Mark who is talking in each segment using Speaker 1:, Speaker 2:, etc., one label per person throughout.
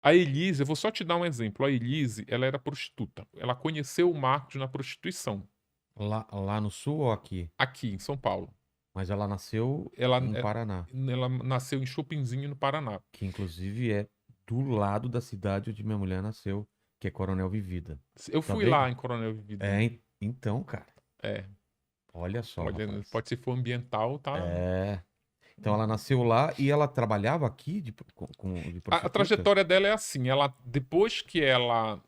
Speaker 1: A Elise, eu vou só te dar um exemplo. A Elise, ela era prostituta. Ela conheceu o Marcos na prostituição,
Speaker 2: Lá no sul ou aqui?
Speaker 1: aqui em São Paulo.
Speaker 2: Mas ela nasceu
Speaker 1: Ela,
Speaker 2: no
Speaker 1: é-
Speaker 2: Paraná,
Speaker 1: ela nasceu em Chopinzinho, no Paraná.
Speaker 2: que inclusive é do lado da cidade onde minha mulher nasceu, que é Coronel Vivida.
Speaker 1: Eu
Speaker 2: Tá
Speaker 1: fui
Speaker 2: vendo?
Speaker 1: lá em Coronel Vivida.
Speaker 2: Então, cara,
Speaker 1: É,
Speaker 2: olha só,
Speaker 1: olha,
Speaker 2: rapaz.
Speaker 1: pode ser for ambiental, tá?
Speaker 2: É. Então ela nasceu lá e ela trabalhava aqui de
Speaker 1: A
Speaker 2: prostituta?
Speaker 1: trajetória dela é assim, ela depois que ela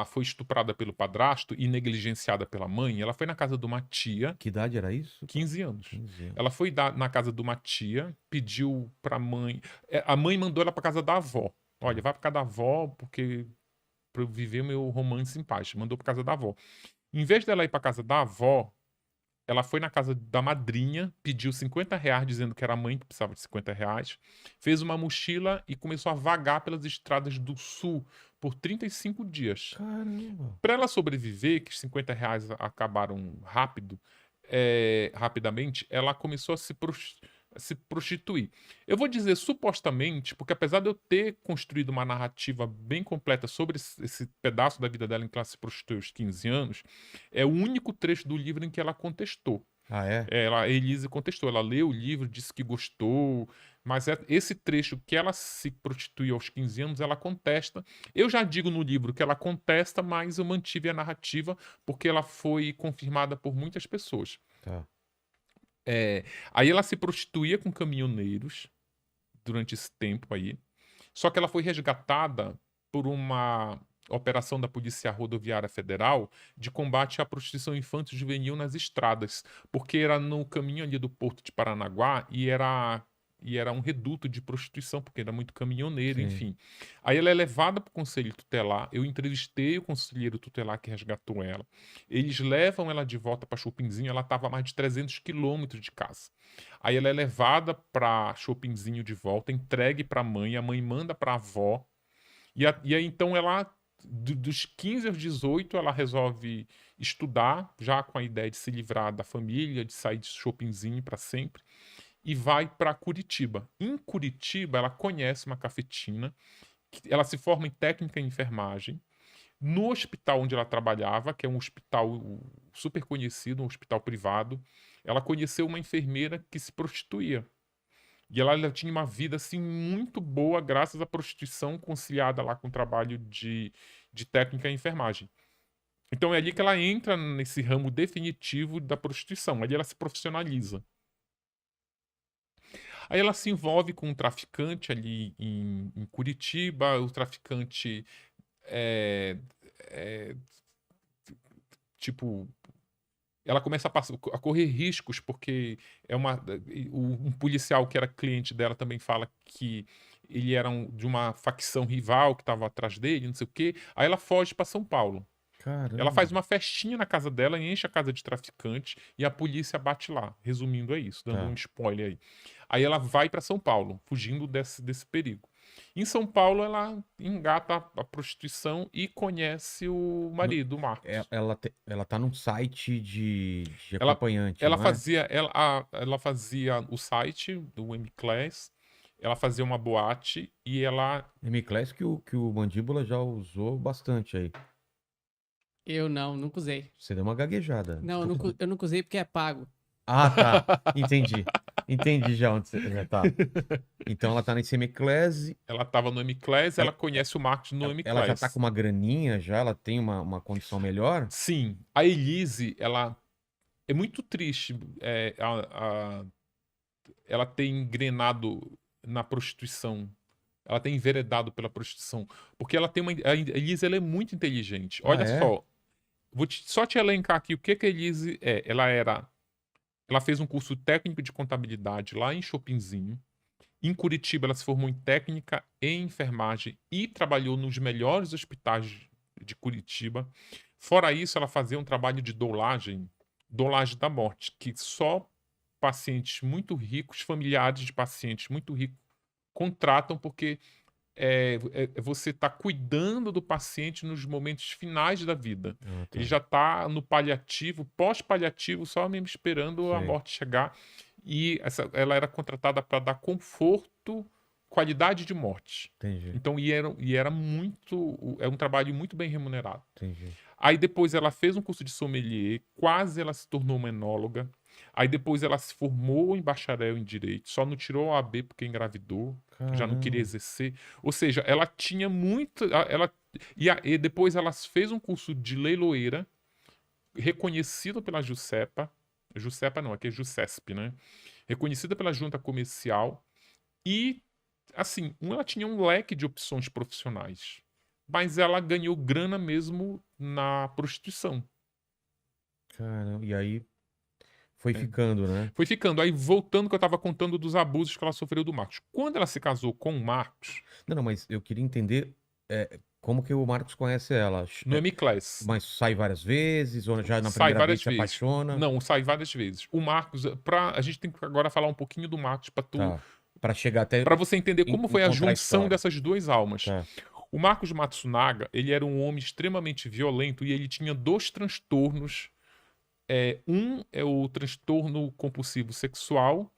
Speaker 1: foi estuprada pelo padrasto e negligenciada pela mãe, ela foi na casa de uma tia,
Speaker 2: Que idade era isso, cara?
Speaker 1: 15 anos.
Speaker 2: 15 anos.
Speaker 1: Ela foi na casa de uma tia, pediu pra mãe, a mãe mandou ela pra casa da avó. Olha,
Speaker 2: Tá.
Speaker 1: vai pra casa da avó porque pra eu viver meu romance em paz. Mandou pra casa da avó. Em vez dela ir pra casa da avó, ela foi na casa da madrinha, pediu R$ 50, dizendo que era a mãe que precisava de R$ 50, fez uma mochila e começou a vagar pelas estradas do sul por 35 dias.
Speaker 2: Caramba.
Speaker 1: Para ela sobreviver, que os R$ 50 acabaram rapidamente, ela começou a se prostituir. Eu vou dizer supostamente, porque apesar de eu ter construído uma narrativa bem completa sobre esse pedaço da vida dela em que ela se prostituiu aos 15 anos, é o único trecho do livro em que ela contestou.
Speaker 2: Ah, é?
Speaker 1: A Elise contestou, ela leu o livro, disse que gostou, mas esse trecho que ela se prostitui aos 15 anos, ela contesta. Eu já digo no livro que ela contesta, mas eu mantive a narrativa porque ela foi confirmada por muitas pessoas.
Speaker 2: Tá.
Speaker 1: É, aí ela se prostituía com caminhoneiros durante esse tempo aí, só que ela foi resgatada por uma operação da Polícia Rodoviária Federal de combate à prostituição infantil e juvenil nas estradas, porque era no caminho ali do Porto de Paranaguá e era um reduto de prostituição, porque era muito caminhoneiro,
Speaker 2: Sim.
Speaker 1: enfim. Aí ela é levada para o conselho tutelar, eu entrevistei o conselheiro tutelar que resgatou ela. Eles levam ela de volta para Chopinzinho, ela estava a mais de 300 quilômetros de casa. Aí ela é levada para Chopinzinho de volta, entregue para a mãe manda para a avó, e aí então ela, dos 15 aos 18, ela resolve estudar, já com a ideia de se livrar da família, de sair de Chopinzinho para sempre, e vai para Curitiba. Em Curitiba, ela conhece uma cafetina, ela se forma em técnica em enfermagem. No hospital onde ela trabalhava, que é um hospital super conhecido, um hospital privado, ela conheceu uma enfermeira que se prostituía. E ela tinha uma vida assim muito boa graças à prostituição conciliada lá com o trabalho de técnica em enfermagem. Então é ali que ela entra nesse ramo definitivo da prostituição. Ali ela se profissionaliza. Aí ela se envolve com um traficante ali em Curitiba. O traficante é, é, tipo, ela começa a correr riscos porque um policial que era cliente dela também fala que ele era de uma facção rival que estava atrás dele, não sei o quê. Aí ela foge para São Paulo. Ela
Speaker 2: Caramba.
Speaker 1: faz uma festinha na casa dela, enche a casa de traficante e a polícia bate lá. Resumindo, é isso, dando um
Speaker 2: Tá.
Speaker 1: spoiler aí. Aí ela vai para São Paulo, fugindo desse perigo. Em São Paulo, ela engata a prostituição e conhece o
Speaker 2: No-
Speaker 1: marido, o Marcos.
Speaker 2: ela tá num site de
Speaker 1: Ela,
Speaker 2: acompanhante,
Speaker 1: ela
Speaker 2: não é?
Speaker 1: fazia, ela fazia o site do M-Class, ela fazia uma boate e ela.
Speaker 2: M-Class que o Mandíbula já usou bastante aí.
Speaker 3: Eu não, nunca usei.
Speaker 2: Você deu uma gaguejada,
Speaker 3: Não,
Speaker 2: desculpa.
Speaker 3: eu nunca usei porque é pago.
Speaker 2: Ah, tá. Entendi. Entendi já onde você já tá. Então ela tá nesse M-Class.
Speaker 1: Ela tava no M-Class, ela
Speaker 2: Ela,
Speaker 1: conhece o Marcos no
Speaker 2: ela já tá com
Speaker 1: M-Class.
Speaker 2: uma graninha já, ela tem uma condição melhor?
Speaker 1: Sim, a Elise, ela é muito triste. Ela tem engrenado na prostituição. Ela tem enveredado pela prostituição. Porque ela tem uma. A Elise, ela é muito inteligente.
Speaker 2: Ah,
Speaker 1: Olha
Speaker 2: é?
Speaker 1: só. Só te elencar aqui o que a Elise é. Ela fez um curso técnico de contabilidade lá em Chopinzinho. Em Curitiba, ela se formou em técnica em enfermagem e trabalhou nos melhores hospitais de Curitiba. Fora isso, ela fazia um trabalho de dolagem da morte, que só pacientes muito ricos, familiares de pacientes muito ricos, contratam porque você está cuidando do paciente nos momentos finais da vida.
Speaker 2: Ah,
Speaker 1: Ele
Speaker 2: tá.
Speaker 1: já está no paliativo, pós-paliativo, só mesmo esperando a
Speaker 2: Sei.
Speaker 1: morte chegar. E ela era contratada para dar conforto qualidade de morte.
Speaker 2: Entendi,
Speaker 1: Então, é um trabalho muito bem remunerado.
Speaker 2: entendi.
Speaker 1: Aí depois ela fez um curso de sommelier, quase ela se tornou uma enóloga. Aí depois ela se formou em bacharel em direito, só não tirou a OAB porque engravidou, já não queria
Speaker 2: Caramba.
Speaker 1: exercer. Ou seja, ela tinha muito, e depois ela fez um curso de leiloeira reconhecido pela Juscepa não, aqui é Juscesp, né? Reconhecida pela junta comercial e assim, ela tinha um leque de opções profissionais, mas ela ganhou grana mesmo na prostituição.
Speaker 2: Caramba. E aí foi
Speaker 1: É.
Speaker 2: ficando, né?
Speaker 1: Foi ficando. Aí, voltando que eu tava contando dos abusos que ela sofreu do Marcos. Quando ela se casou com o Marcos,
Speaker 2: Não, mas eu queria entender como que o Marcos conhece ela.
Speaker 1: no M-Class,
Speaker 2: Mas sai várias vezes, ou já na
Speaker 1: sai
Speaker 2: primeira vez
Speaker 1: várias
Speaker 2: se
Speaker 1: vezes.
Speaker 2: apaixona?
Speaker 1: Não, sai várias vezes. O Marcos, a gente tem que agora falar um pouquinho do Marcos
Speaker 2: Tá. Pra chegar até
Speaker 1: para você entender como foi a
Speaker 2: encontrar a
Speaker 1: junção
Speaker 2: história.
Speaker 1: dessas duas almas.
Speaker 2: Tá.
Speaker 1: O Marcos Matsunaga, ele era um homem extremamente violento e ele tinha dois transtornos. Um é o transtorno compulsivo sexual,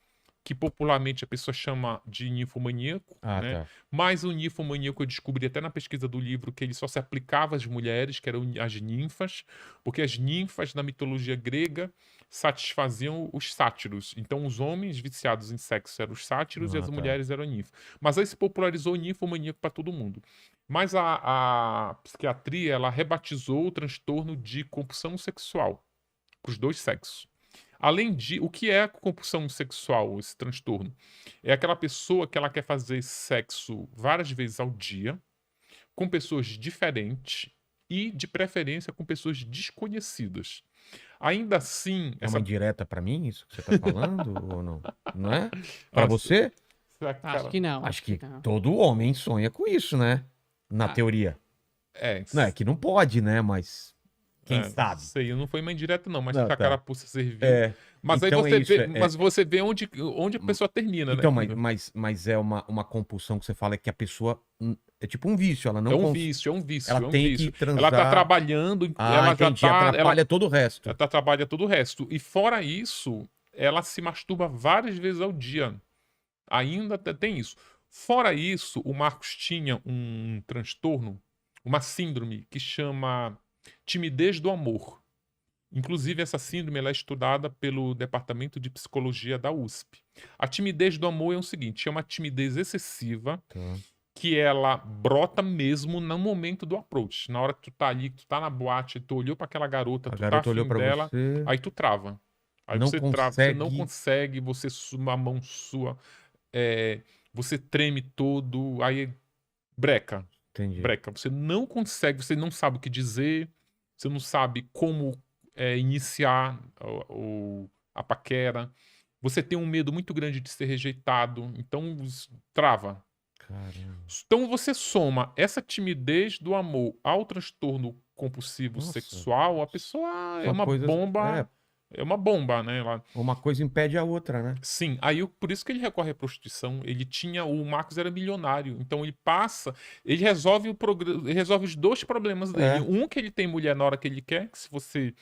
Speaker 1: que popularmente a pessoa chama de ninfomaníaco,
Speaker 2: Ah,
Speaker 1: né?
Speaker 2: tá.
Speaker 1: Mas o ninfomaníaco eu descobri até na pesquisa do livro que ele só se aplicava às mulheres, que eram as ninfas, porque as ninfas na mitologia grega satisfaziam os sátiros. Então os homens viciados em sexo eram os sátiros e as
Speaker 2: Ah, tá.
Speaker 1: mulheres eram ninfas. Mas aí se popularizou o ninfomaníaco para todo mundo. Mas a psiquiatria, ela rebatizou o transtorno de compulsão sexual para os dois sexos. Além de, o que é a compulsão sexual, esse transtorno? É aquela pessoa que ela quer fazer sexo várias vezes ao dia, com pessoas diferentes e, de preferência, com pessoas desconhecidas. Ainda assim,
Speaker 2: É uma indireta pra mim, isso que você tá falando, ou não? Não é? Pra você?
Speaker 3: Acho que não.
Speaker 2: Acho que
Speaker 3: não.
Speaker 2: todo homem sonha com isso, né? Na
Speaker 3: Ah.
Speaker 2: teoria.
Speaker 1: É,
Speaker 2: Não, é que não pode, né? Mas quem
Speaker 1: não
Speaker 2: sabe?
Speaker 1: sei, não foi uma indireta não, mas
Speaker 2: Não,
Speaker 1: se a
Speaker 2: tá.
Speaker 1: carapuça serviu.
Speaker 2: É.
Speaker 1: Mas aí
Speaker 2: Então
Speaker 1: você
Speaker 2: é isso,
Speaker 1: vê, mas você vê onde a pessoa termina,
Speaker 2: Então,
Speaker 1: né?
Speaker 2: mas é uma compulsão que você fala que a pessoa é tipo um vício, ela não
Speaker 1: É um vício, é um vício,
Speaker 2: ela
Speaker 1: é um
Speaker 2: tem
Speaker 1: vício.
Speaker 2: que transar.
Speaker 1: Ela tá trabalhando,
Speaker 2: Ah,
Speaker 1: ela
Speaker 2: entendi.
Speaker 1: já tá,
Speaker 2: Atrapalha todo o resto.
Speaker 1: ela trabalha todo o resto. E fora isso, ela se masturba várias vezes ao dia. Ainda tem isso. Fora isso, o Marcos tinha um transtorno, uma síndrome que chama timidez do amor. Inclusive, essa síndrome ela é estudada pelo Departamento de Psicologia da USP. A timidez do amor é o seguinte: é uma timidez excessiva
Speaker 2: Tá.
Speaker 1: que ela brota mesmo no momento do approach. Na hora que tu tá ali, que tu tá na boate, tu olhou pra aquela garota,
Speaker 2: A
Speaker 1: tu tá
Speaker 2: garota olhou
Speaker 1: afim
Speaker 2: pra
Speaker 1: dela,
Speaker 2: você,
Speaker 1: aí tu trava. Aí
Speaker 2: não
Speaker 1: você trava, você não
Speaker 2: consegue.
Speaker 1: consegue, a mão sua, é, você treme todo, aí breca,
Speaker 2: Entendi.
Speaker 1: breca. Você não consegue, você não sabe o que dizer, você não sabe como iniciar a paquera. Você tem um medo muito grande de ser rejeitado, então trava.
Speaker 2: Caramba.
Speaker 1: Então você soma essa timidez do amor ao transtorno compulsivo
Speaker 2: Nossa.
Speaker 1: sexual, a pessoa é
Speaker 2: São
Speaker 1: uma
Speaker 2: coisas.
Speaker 1: bomba, é uma bomba, né?
Speaker 2: Uma coisa impede a outra, né?
Speaker 1: Sim, aí por isso que ele recorre à prostituição. O Marcos era milionário, então ele resolve ele resolve os dois problemas dele.
Speaker 2: É.
Speaker 1: Um que ele tem mulher na hora que ele quer, que se você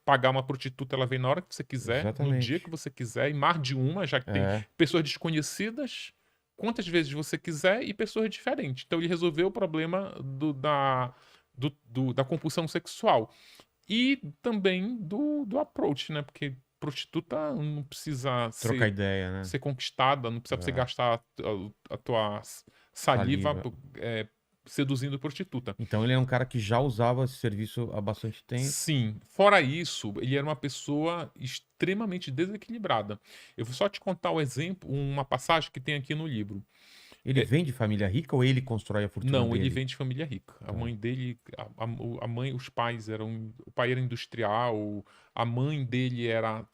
Speaker 1: pagar uma prostituta, ela vem na hora que você quiser, no
Speaker 2: Exatamente.
Speaker 1: dia que você quiser, e mais de uma, já que tem pessoas desconhecidas, quantas vezes você quiser, e pessoas diferentes. Então ele resolveu o problema da compulsão sexual. E também do approach, né? Porque prostituta não precisa
Speaker 2: Trocar ideia, né?
Speaker 1: ser conquistada, não precisa você gastar a tua saliva seduzindo prostituta.
Speaker 2: Então ele é um cara que já usava esse serviço há bastante tempo.
Speaker 1: Sim. Fora isso, ele era uma pessoa extremamente desequilibrada. Eu vou só te contar o exemplo, uma passagem que tem aqui no livro.
Speaker 2: Ele vem de família rica ou ele constrói a fortuna
Speaker 1: Não,
Speaker 2: dele?
Speaker 1: ele vem de família rica. A mãe dele, a mãe, os pais eram, o pai era industrial, a mãe dele era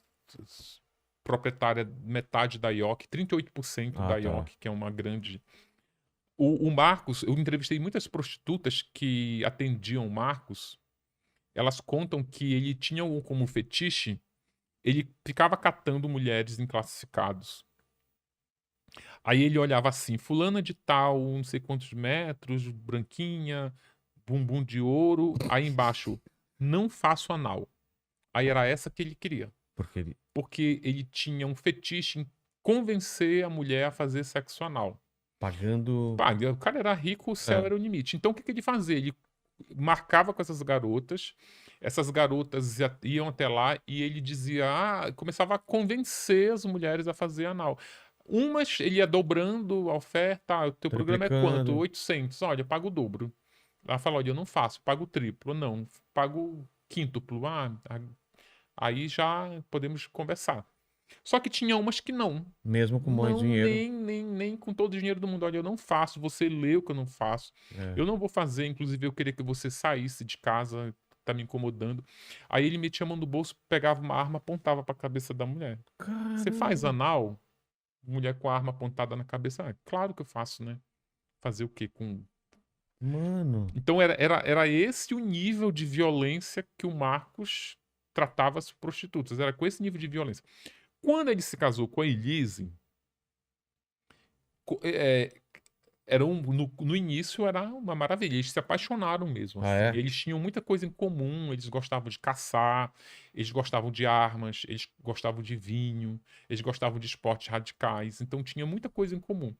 Speaker 1: proprietária metade da IOC, 38% da IOC, que é uma grande. O Marcos, eu entrevistei muitas prostitutas que atendiam o Marcos. Elas contam que ele tinha como fetiche, ele ficava catando mulheres em classificados. Aí ele olhava assim, fulana de tal, não sei quantos metros, branquinha, bumbum de ouro. Aí embaixo, não faço anal. Aí era essa que ele queria.
Speaker 2: Porque
Speaker 1: ele tinha um fetiche em convencer a mulher a fazer sexo anal.
Speaker 2: Pagando.
Speaker 1: Paga. O cara era rico, o céu
Speaker 2: É.
Speaker 1: era o limite. Então, o que ele fazia? Ele marcava com essas garotas iam até lá e ele dizia, começava a convencer as mulheres a fazer anal. Umas, ele ia dobrando a oferta, o teu programa é quanto?
Speaker 2: Triplicando.
Speaker 1: 800. Olha, eu pago o dobro. Ela fala, olha, eu não faço, pago o triplo. Não, pago o quíntuplo. Aí já podemos conversar. Só que tinha umas que não.
Speaker 2: Mesmo com muito
Speaker 1: Não,
Speaker 2: dinheiro.
Speaker 1: nem com todo o dinheiro do mundo. Olha, eu não faço, você leu que eu não faço.
Speaker 2: É.
Speaker 1: Eu não vou fazer, inclusive eu queria que você saísse de casa, tá me incomodando. Aí ele metia a mão no bolso, pegava uma arma, apontava pra cabeça da mulher. Você faz
Speaker 2: Caramba.
Speaker 1: anal? Mulher com a arma apontada na cabeça. Claro que eu faço, né? Fazer o quê com...
Speaker 2: Mano.
Speaker 1: Então era esse o nível de violência que o Marcos tratava as prostitutas. Era com esse nível de violência. Quando ele se casou com a Elise, co- é, no início era uma maravilha. Eles se apaixonaram mesmo,
Speaker 2: Ah,
Speaker 1: assim.
Speaker 2: é?
Speaker 1: Eles tinham muita coisa em comum. Eles gostavam de caçar, eles gostavam de armas, eles gostavam de vinho, eles gostavam de esportes radicais. Então tinha muita coisa em comum.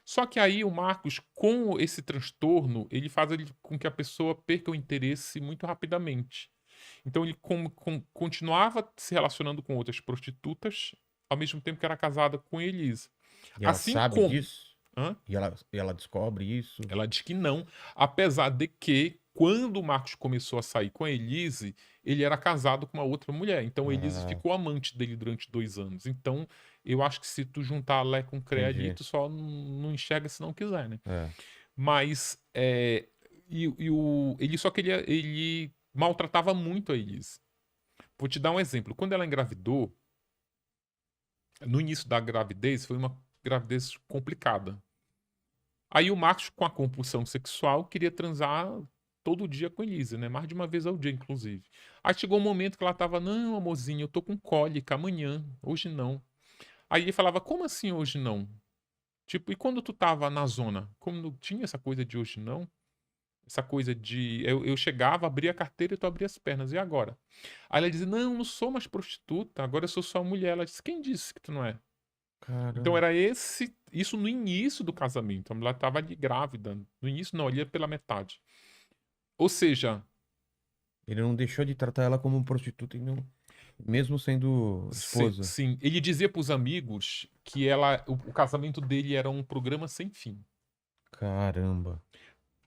Speaker 1: Só que aí o Marcos, com esse transtorno, ele faz com que a pessoa perca o interesse muito rapidamente. Então ele continuava se relacionando com outras prostitutas, ao mesmo tempo que era casada com Elise.
Speaker 2: E ela
Speaker 1: Assim
Speaker 2: sabe
Speaker 1: como...
Speaker 2: disso?
Speaker 1: Hã?
Speaker 2: E ela descobre isso?
Speaker 1: Ela diz que não, apesar de que, quando o Marcos começou a sair com a Elise, ele era casado com uma outra mulher. Então, a Elise
Speaker 2: Ah,
Speaker 1: ficou amante dele durante 2 anos. Então, eu acho que se tu juntar Lé com Cré ali,
Speaker 2: entendi.
Speaker 1: tu só não enxerga se não quiser, né?
Speaker 2: É.
Speaker 1: Mas, ele só queria, ele maltratava muito a Elise. Vou te dar um exemplo. Quando ela engravidou, no início da gravidez, foi uma gravidez complicada. Aí o Marcos, com a compulsão sexual, queria transar todo dia com a Elise, né? Mais de uma vez ao dia, inclusive. Aí chegou um momento que ela tava, não, amorzinho, eu tô com cólica amanhã, hoje não. Aí ele falava, como assim hoje não? Tipo, e quando tu tava na zona? Como não tinha essa coisa de hoje não? Essa coisa de... Eu chegava, abria a carteira e tu abria as pernas, e agora? Aí ela dizia, não sou mais prostituta, agora eu sou só mulher. Ela disse, quem disse que tu não é? Então
Speaker 2: Caramba.
Speaker 1: era isso no início do casamento. A mulher estava ali grávida. No início não, ali pela metade. Ou seja,
Speaker 2: Ele não deixou de tratar ela como prostituta, e não... mesmo sendo esposa.
Speaker 1: sim, ele dizia para os amigos que o casamento dele era um programa sem fim.
Speaker 2: Caramba.